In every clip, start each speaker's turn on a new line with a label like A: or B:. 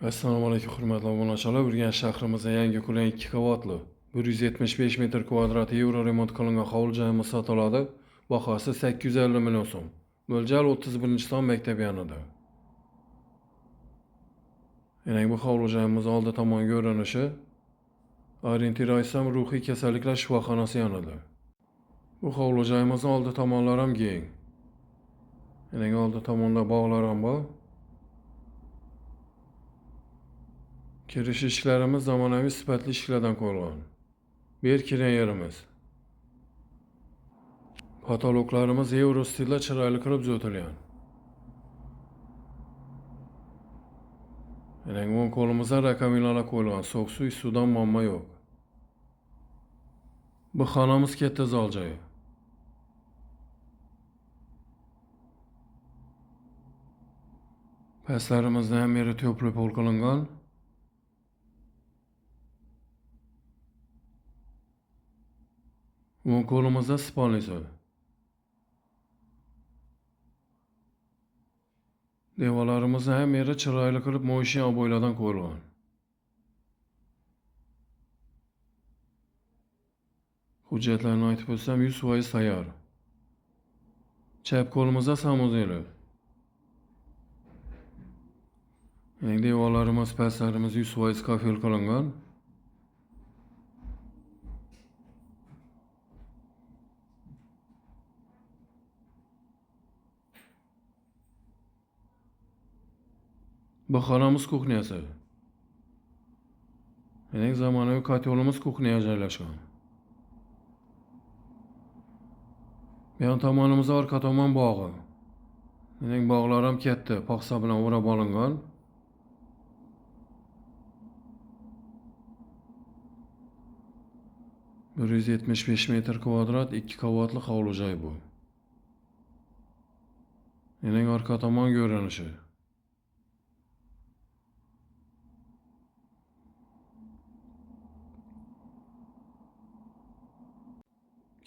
A: Assalomu alaykum hurmatli obunachilar. Urganch shahrimizda yangi qurilgan 2 qavatli 175 metr kvadrat yevro remont qilingan hovli joyimiz sotiladi. Bahosi 850 million so'm. Mo'ljal 31-son maktab yonida. Yana bu hovli joyimiz oldi tomon ko'rinishi. Orientir aysam ruhiy kasalliklar shifoxonasi yonida. Bu hovli joyimiz oldi tomonlari ham keng. Yana oldi tomonda bog'lar ham bor. Kirish ishlarimiz zamonaviy sifatli ishlardan qurilgan. Bu yer kiren yerimiz. Patologlarimiz Euro stilda chiroyli qilib zo'tilgan. Yana o'ng qo'limizda rakovinalar qo'yilgan. So'q suv, suvdan muammo yo'q. Bu xonamiz katta zol joyi. Pastlarimizda ham yeri to'pli pol qilingan. O'ng qo'limizda spalnisi. Devorlarimizni ham yeri chiroyli qilib mo'yshin ob'oylardan qo'yilgan. Hujjatlarni aytib o'tsam 100% tayyor. Chap qo'limizda samozyeli. Yani devorlarimiz, pastlarimiz 100% kafel qilingan. Bu xonamiz kuxnyasi. Yani zamonaviy kotyolimiz kuxnyaga joylashgan. Bu yon tomonimizda orqa tomon bog'i. Yani bog'lar ham katta, paxsa bilan o'rab olingan. Bir 175 metr kvadrat 2 qavatli hovli joy bu. Yani orqa tomon ko'rinishi.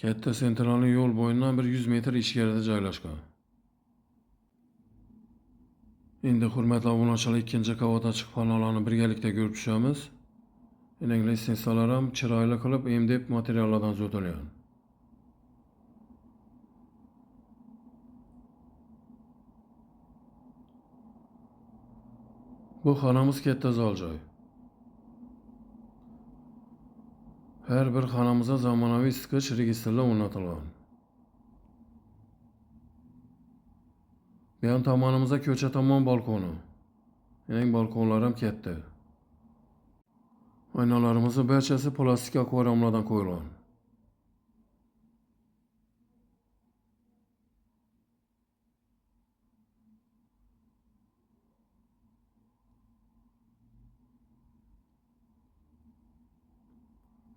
A: Katta sentralniy yo'l bo'yidan bir 100 metr ichkarida joylashgan. Endi hurmatli obunachilar, ikkinchi qavatdan chiqib xonalarni birgalikda ko'rib tushamiz. Endi litsenziyalari ham chiroyli qilib MDF materiallardan zo'tilgan. Bu xonamiz katta zol joy. Her bir xonamizda zamonaviy isitgich registrlar o'rnatilgan. Bu yon tomonimizda ko'cha tomon balkoni. Yani balkonlar ham katta. Aynalarimizni barchasi plastik akvariumlardan qo'yilgan.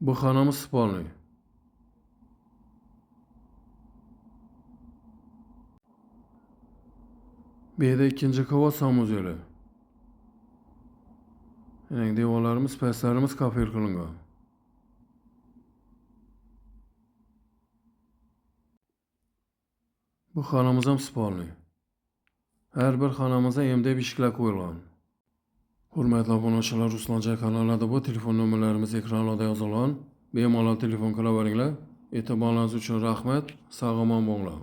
A: Bu xonamiz spalniy. Bu yerda ikkinchi qavat samozyeli. Yani devorlarimiz, pastlarimiz kafel qilingan. Bu xonamiz ham spalniy. Her bir xonamizda MDF eshiklar qo'yilgan. Hurmatli obunachilar, Ruslancha kanalida bu telefon nomerlarimiz ekranlarda yozilgan. Bemalol telefon qilaveringlar. E'tiboringiz uchun rahmat. Sog' omon bo'linglar.